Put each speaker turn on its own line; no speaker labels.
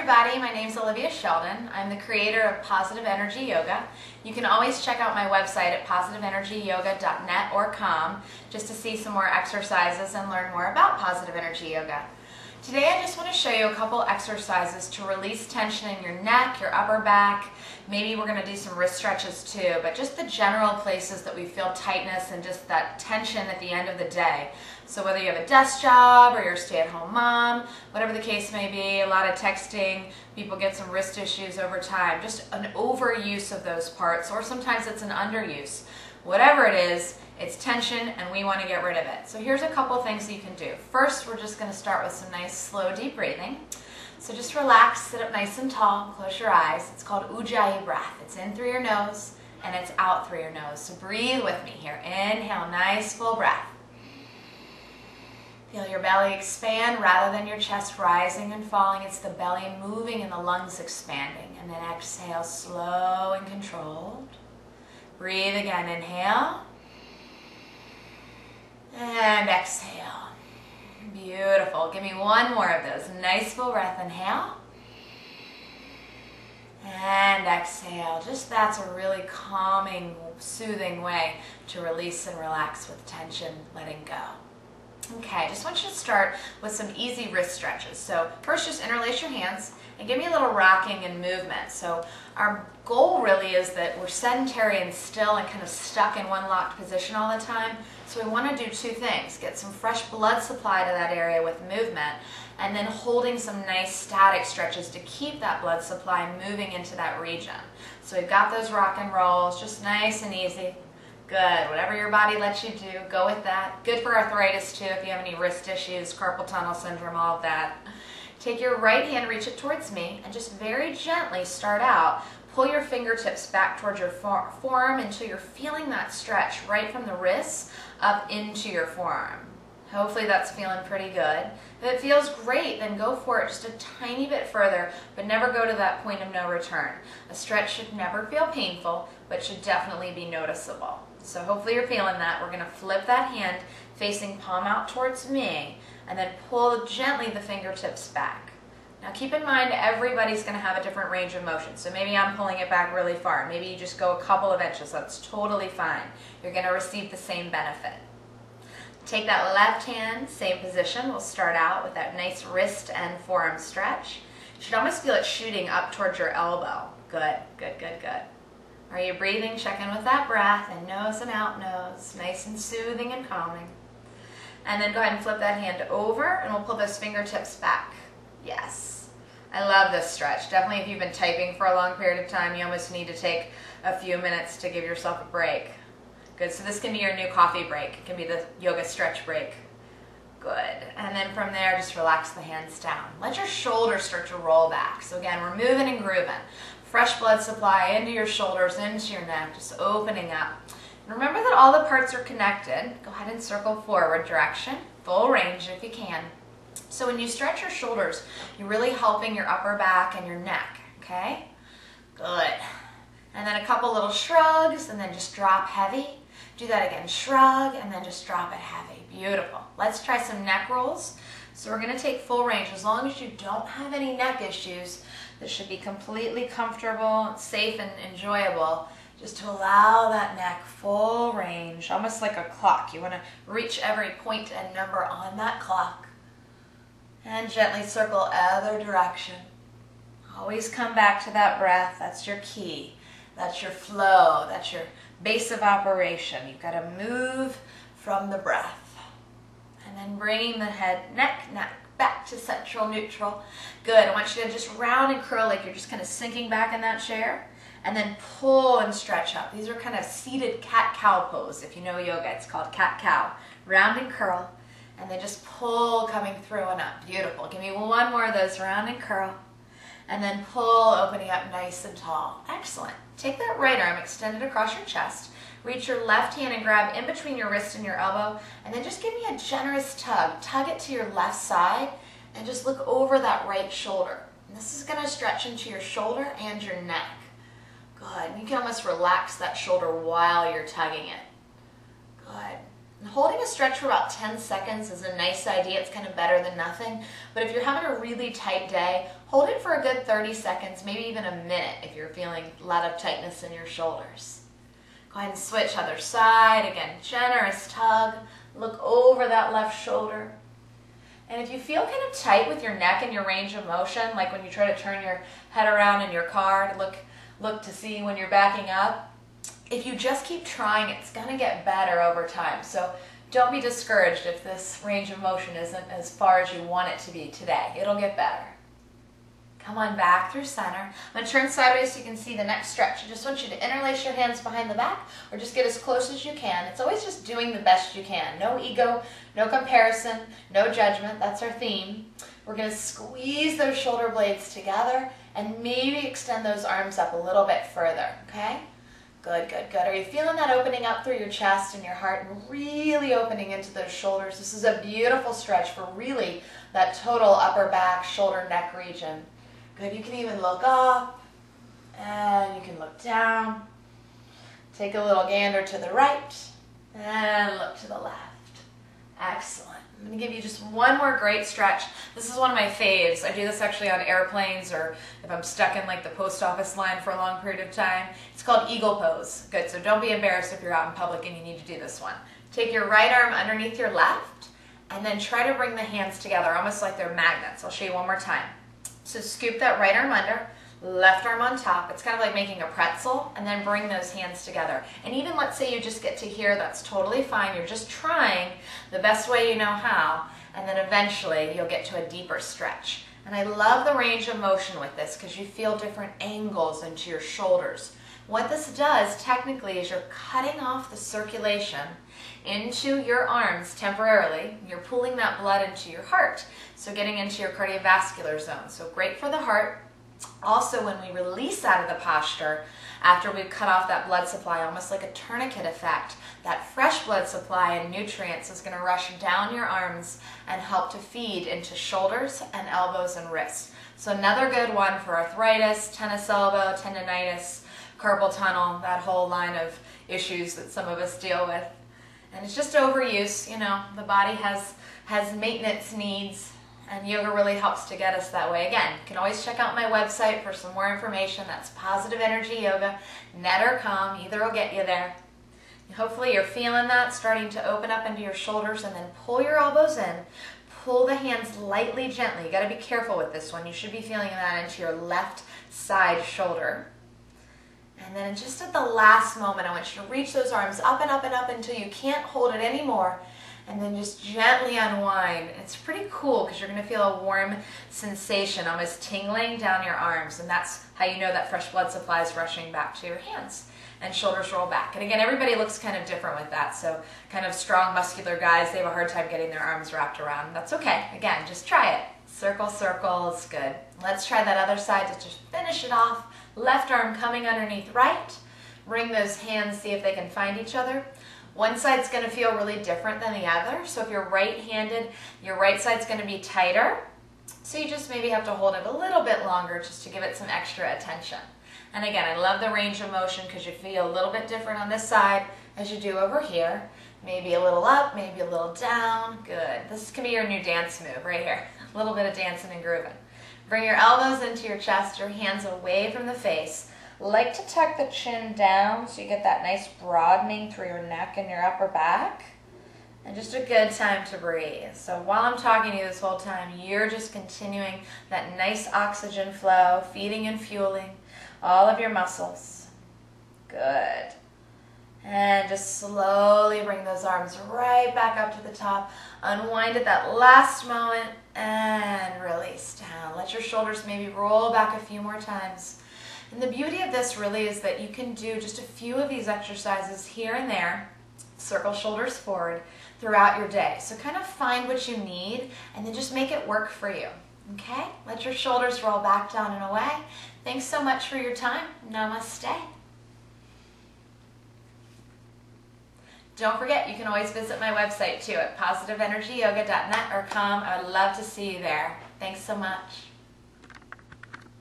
everybody, my name is Olivia Sheldon. I'm the creator of Positive Energy Yoga. You can always check out my website at PositiveEnergyYoga.net or .com just to see some more exercises and learn more about Positive Energy Yoga. Today I just want to show you a couple exercises to release tension in your neck, your upper back. Maybe we're going to do some wrist stretches too, but just the general places that we feel tightness and just that tension at the end of the day. So whether you have a desk job or you're a stay-at-home mom, whatever the case may be, a lot of texting, people get some wrist issues over time, just an overuse of those parts, or sometimes it's an underuse. Whatever it is, it's tension and we want to get rid of it. So here's a couple things that you can do. First, we're just going to start with some nice slow deep breathing. So just relax, sit up nice and tall, close your eyes. It's called Ujjayi breath. It's in through your nose and it's out through your nose. So breathe with me here. Inhale, nice full breath. Feel your belly expand rather than your chest rising and falling. It's the belly moving and the lungs expanding. And then exhale, slow and controlled. Breathe again, inhale. And exhale. Beautiful. Give me one more of those. Nice full breath. Inhale. And exhale. Just that's a really calming, soothing way to release and relax with tension, letting go. Okay, I just want you to start with some easy wrist stretches. So first, just interlace your hands and give me a little rocking and movement. So our goal really is that we're sedentary and still and kind of stuck in one locked position all the time. So we want to do two things: get some fresh blood supply to that area with movement, and then holding some nice static stretches to keep that blood supply moving into that region. So we've got those rock and rolls, just nice and easy. Good. Whatever your body lets you do, go with that. Good for arthritis too, if you have any wrist issues, carpal tunnel syndrome, all of that. Take your right hand, reach it towards me, and just very gently start out. Pull your fingertips back towards your forearm until you're feeling that stretch right from the wrists up into your forearm. Hopefully that's feeling pretty good. If it feels great, then go for it just a tiny bit further, but never go to that point of no return. A stretch should never feel painful, but should definitely be noticeable. So hopefully you're feeling that. We're going to flip that hand facing palm out towards me, and then pull gently the fingertips back. Now keep in mind, everybody's going to have a different range of motion. So maybe I'm pulling it back really far. Maybe you just go a couple of inches. That's totally fine. You're going to receive the same benefit. Take that left hand, same position. We'll start out with that nice wrist and forearm stretch. You should almost feel it shooting up towards your elbow. Good, good, good, good. Are you breathing? Check in with that breath, in nose and out nose. Nice and soothing and calming. And then go ahead and flip that hand over, and we'll pull those fingertips back. Yes. I love this stretch. Definitely if you've been typing for a long period of time, you almost need to take a few minutes to give yourself a break. Good. So this can be your new coffee break. It can be the yoga stretch break. Good. And then from there, just relax the hands down. Let your shoulders start to roll back. So again, we're moving and grooving. Fresh blood supply into your shoulders, into your neck, just opening up. And remember that all the parts are connected. Go ahead and circle forward direction, full range if you can. So when you stretch your shoulders, you're really helping your upper back and your neck, okay? Good. And then a couple little shrugs, and then just drop heavy. Do that again, shrug, and then just drop it heavy. Beautiful. Let's try some neck rolls. So we're going to take full range. As long as you don't have any neck issues, this should be completely comfortable, safe, and enjoyable. Just to allow that neck full range, almost like a clock. You want to reach every point and number on that clock. And gently circle other direction. Always come back to that breath. That's your key. That's your flow. That's your base of operation. You've got to move from the breath. And then bringing the head, neck back to central neutral. Good. I want you to just round and curl like you're just kind of sinking back in that chair. And then pull and stretch up. These are kind of seated cat-cow pose. If you know yoga, it's called cat-cow. Round and curl. And then just pull coming through and up. Beautiful. Give me one more of those, round and curl. And then pull, opening up nice and tall. Excellent. Take that right arm, extend it across your chest. Reach your left hand and grab in between your wrist and your elbow. And then just give me a generous tug. Tug it to your left side and just look over that right shoulder. And this is going to stretch into your shoulder and your neck. Good. You can almost relax that shoulder while you're tugging it. Good. And holding a stretch for about 10 seconds is a nice idea. It's kind of better than nothing. But if you're having a really tight day, hold it for a good 30 seconds, maybe even a minute if you're feeling a lot of tightness in your shoulders. Go ahead and switch other side. Again, generous tug. Look over that left shoulder. And if you feel kind of tight with your neck and your range of motion, like when you try to turn your head around in your car to look to see when you're backing up, if you just keep trying, it's going to get better over time. So don't be discouraged if this range of motion isn't as far as you want it to be today. It'll get better. Come on back through center. I'm going to turn sideways so you can see the next stretch. I just want you to interlace your hands behind the back or just get as close as you can. It's always just doing the best you can. No ego, no comparison, no judgment. That's our theme. We're going to squeeze those shoulder blades together and maybe extend those arms up a little bit further, okay? Good, good, good. Are you feeling that opening up through your chest and your heart and really opening into those shoulders? This is a beautiful stretch for really that total upper back, shoulder, neck region. Good. You can even look up and you can look down. Take a little gander to the right and look to the left. Excellent. I'm going to give you just one more great stretch. This is one of my faves. I do this actually on airplanes or if I'm stuck in like the post office line for a long period of time. It's called eagle pose. Good. So don't be embarrassed if you're out in public and you need to do this one. Take your right arm underneath your left and then try to bring the hands together almost like they're magnets. I'll show you one more time. So scoop that right arm under, left arm on top. It's kind of like making a pretzel, and then bring those hands together. And even let's say you just get to here, that's totally fine. You're just trying the best way you know how, and then eventually you'll get to a deeper stretch. And I love the range of motion with this because you feel different angles into your shoulders. What this does technically is you're cutting off the circulation into your arms temporarily. You're pulling that blood into your heart, so getting into your cardiovascular zone. So great for the heart. Also, when we release out of the posture, after we've cut off that blood supply, almost like a tourniquet effect, that fresh blood supply and nutrients is going to rush down your arms and help to feed into shoulders and elbows and wrists. So another good one for arthritis, tennis elbow, tendonitis, carpal tunnel, that whole line of issues that some of us deal with. And it's just overuse. You know, the body has maintenance needs, and yoga really helps to get us that way. Again, you can always check out my website for some more information. That's PositiveEnergyYoga.net.com. Either will get you there. And hopefully you're feeling that, starting to open up into your shoulders, and then pull your elbows in. Pull the hands lightly, gently. You got to be careful with this one. You should be feeling that into your left side shoulder. And then just at the last moment, I want you to reach those arms up and up and up until you can't hold it anymore. And then just gently unwind. It's pretty cool because you're going to feel a warm sensation, almost tingling down your arms. And that's how you know that fresh blood supply is rushing back to your hands. And shoulders roll back. And again, everybody looks kind of different with that. So kind of strong, muscular guys, they have a hard time getting their arms wrapped around. That's okay. Again, just try it. Circle, circle, it's good. Let's try that other side to just finish it off. Left arm coming underneath right. Bring those hands, see if they can find each other. One side's going to feel really different than the other. So if you're right-handed, your right side's going to be tighter. So you just maybe have to hold it a little bit longer just to give it some extra attention. And again, I love the range of motion because you feel a little bit different on this side as you do over here. Maybe a little up, maybe a little down. Good. This can be your new dance move right here. A little bit of dancing and grooving. Bring your elbows into your chest, your hands away from the face. Like to tuck the chin down so you get that nice broadening through your neck and your upper back. And just a good time to breathe. So while I'm talking to you this whole time, you're just continuing that nice oxygen flow, feeding and fueling all of your muscles. Good. And just slowly bring those arms right back up to the top. Unwind at that last moment and release down. Let your shoulders maybe roll back a few more times. And the beauty of this really is that you can do just a few of these exercises here and there, circle shoulders forward, throughout your day. So kind of find what you need and then just make it work for you. Okay? Let your shoulders roll back down and away. Thanks so much for your time. Namaste. Don't forget, you can always visit my website too at PositiveEnergyYoga.net.com. I would love to see you there. Thanks so much.